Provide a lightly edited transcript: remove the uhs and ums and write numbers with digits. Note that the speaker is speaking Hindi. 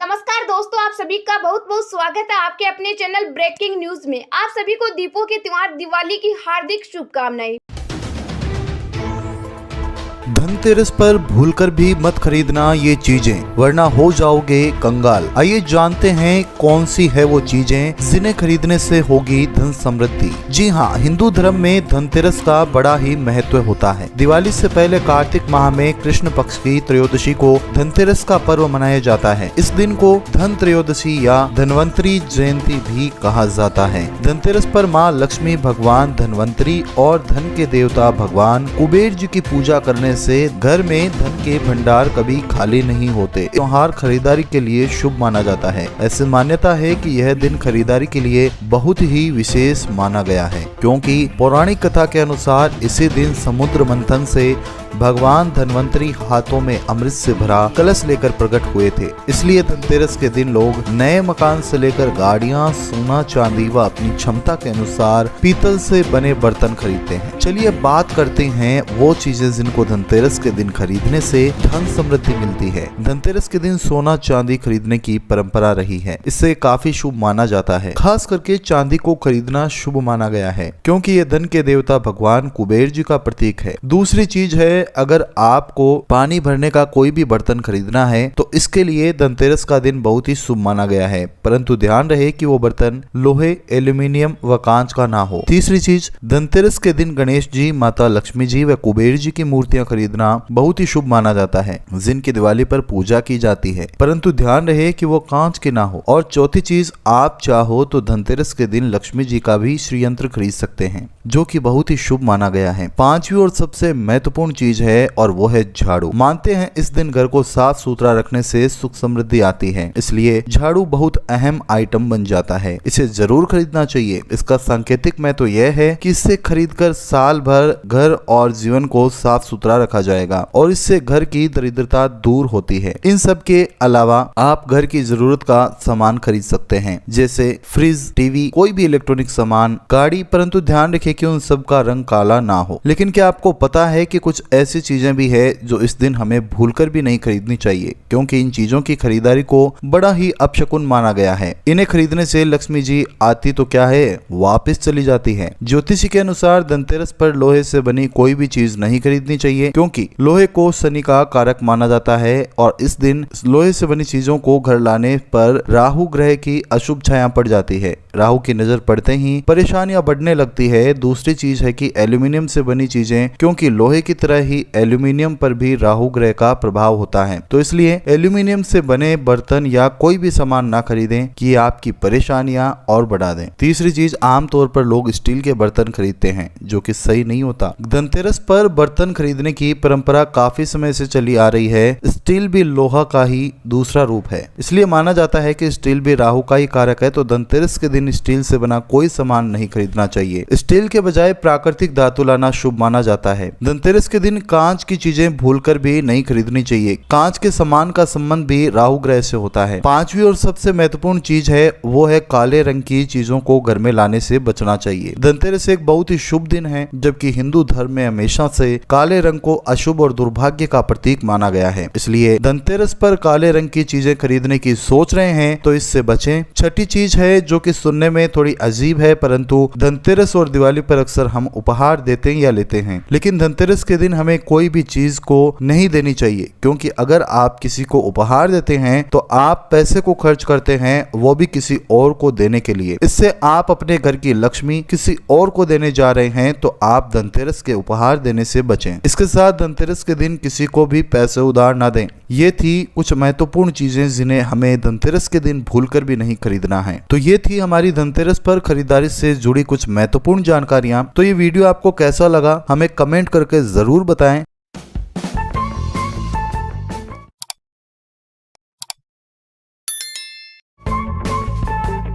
नमस्कार दोस्तों, आप सभी का बहुत बहुत स्वागत है आपके अपने चैनल ब्रेकिंग न्यूज में। आप सभी को दीपों के त्योहार दिवाली की हार्दिक शुभकामनाएं। धनतेरस पर भूलकर भी मत खरीदना ये चीजें, वरना हो जाओगे कंगाल। आइए जानते हैं कौन सी है वो चीजें जिन्हें खरीदने से होगी धन समृद्धि। जी हाँ, हिंदू धर्म में धनतेरस का बड़ा ही महत्व होता है। दिवाली से पहले कार्तिक माह में कृष्ण पक्ष की त्रयोदशी को धनतेरस का पर्व मनाया जाता है। इस दिन को धन त्रयोदशी या धनवंतरी जयंती भी कहा जाता है। धनतेरस पर माँ लक्ष्मी, भगवान धनवंतरी और धन के देवता भगवान कुबेर जी की पूजा करने से घर में धन के भंडार कभी खाली नहीं होते। त्योहार खरीदारी के लिए शुभ माना जाता है। ऐसी मान्यता है कि यह दिन खरीदारी के लिए बहुत ही विशेष माना गया है, क्योंकि पौराणिक कथा के अनुसार इसी दिन समुद्र मंथन से भगवान धनवंतरी हाथों में अमृत से भरा कलश लेकर प्रकट हुए थे। इसलिए धनतेरस के दिन लोग नए मकान से लेकर गाड़ियां, सोना, चांदी व अपनी क्षमता के अनुसार पीतल से बने बर्तन खरीदते हैं। चलिए बात करते हैं वो चीजें जिनको धनतेरस के दिन खरीदने से धन समृद्धि मिलती है। धनतेरस के दिन सोना चांदी खरीदने की परंपरा रही है। इससे काफी शुभ माना जाता है। खास करके चांदी को खरीदना शुभ माना गया है, क्योंकि ये धन के देवता भगवान कुबेर जी का प्रतीक है। दूसरी चीज है, अगर आपको पानी भरने का कोई भी बर्तन खरीदना है तो इसके लिए धनतेरस का दिन बहुत ही शुभ माना गया है, परंतु ध्यान रहे कि वो बर्तन लोहे, एल्यूमिनियम व कांच का ना हो। तीसरी चीज, धनतेरस के दिन गणेश जी, माता लक्ष्मी जी व कुबेर जी की मूर्तियां खरीदना बहुत ही शुभ माना जाता है, जिनकी दिवाली पर पूजा की जाती है, परंतु ध्यान रहे कि वो कांच की ना हो। और चौथी चीज, आप चाहो तो धनतेरस के दिन लक्ष्मी जी का भी श्रीयंत्र खरीद सकते हैं, जो कि बहुत ही शुभ माना गया है। पांचवी और सबसे महत्वपूर्ण चीज है और वो है झाड़ू। मानते हैं इस दिन घर को साफ सुथरा रखने से सुख समृद्धि आती है, इसलिए झाड़ू बहुत अहम आइटम बन जाता है। इसे जरूर खरीदना चाहिए। इसका सांकेतिक महत्व यह है कि इसे खरीदकर साल भर घर और जीवन को साफ सुथरा रखा जाएगा और इससे घर की दरिद्रता दूर होती है। इन सब के अलावा आप घर की जरूरत का सामान खरीद सकते हैं, जैसे फ्रिज, टीवी, कोई भी इलेक्ट्रॉनिक सामान, गाड़ी, परंतु ध्यान रखिए कि उन सब का रंग काला ना हो। लेकिन क्या आपको पता है कि कुछ ऐसी चीजें भी है जो इस दिन हमें भूलकर भी नहीं खरीदनी चाहिए, क्योंकि इन चीजों की खरीदारी को बड़ा ही अपशकुन माना गया है। इन्हें खरीदने से लक्ष्मी जी आती तो क्या है, वापस चली जाती है। ज्योतिषी के अनुसार धनतेरस पर लोहे से बनी कोई भी चीज नहीं खरीदनी चाहिए, क्योंकि लोहे को शनि का कारक माना जाता है और इस दिन लोहे से बनी चीजों को घर लाने पर राहु ग्रह की अशुभ छाया पड़ जाती है। राहु की नजर पड़ते ही परेशानियां बढ़ने लगती है। दूसरी चीज है कि एल्यूमिनियम से बनी चीजें, क्योंकि लोहे की तरह ही एल्यूमिनियम पर भी राहु ग्रह का प्रभाव होता है, तो इसलिए एल्यूमिनियम से बने बर्तन या कोई भी सामान ना खरीदें कि आपकी परेशानियां और बढ़ा दें। तीसरी चीज, आमतौर पर लोग स्टील के बर्तन खरीदते हैं, जो कि सही नहीं होता। धनतेरस पर बर्तन खरीदने की परंपरा काफी समय से चली आ रही है। स्टील भी लोहा का ही दूसरा रूप है, इसलिए माना जाता है कि स्टील भी राहु का ही कारक है, तो धनतेरस के दिन स्टील से बना कोई सामान नहीं खरीदना चाहिए। स्टील के बजाय प्राकृतिक धातु लाना शुभ माना जाता है। धनतेरस के दिन कांच की चीजें भूलकर भी नहीं खरीदनी चाहिए। कांच के सामान का संबंध भी राहु ग्रह से होता है। पांचवी और सबसे महत्वपूर्ण चीज है वो है काले रंग की चीजों को घर में लाने से बचना चाहिए। धनतेरस एक बहुत ही शुभ दिन है, जबकि हिंदू धर्म में हमेशा से काले रंग को अशुभ और दुर्भाग्य का प्रतीक माना गया है। इसलिए धनतेरस पर काले रंग की चीजें खरीदने की सोच रहे हैं तो इससे बचें। छठी चीज है जो कि सुनने में थोड़ी अजीब है, परंतु धनतेरस और दिवाली पर अक्सर हम उपहार देते हैं या लेते हैं, लेकिन धनतेरस के दिन हमें कोई भी चीज को नहीं देनी चाहिए, क्योंकि अगर आप किसी को उपहार देते हैं तो आप पैसे को खर्च करते हैं, वो भी किसी और को देने के लिए। इससे आप अपने घर की लक्ष्मी किसी और को देने जा रहे हैं, तो आप धनतेरस के उपहार देने से बचें। इसके साथ धनतेरस के दिन किसी को भी पैसे उधार ना दें। ये थी कुछ महत्वपूर्ण चीजें जिन्हें हमें धनतेरस के दिन भूलकर भी नहीं खरीदना है। तो ये थी हमारी धनतेरस पर खरीदारी से जुड़ी कुछ महत्वपूर्ण जानकारियां। तो ये वीडियो आपको कैसा लगा हमें कमेंट करके जरूर बताएं।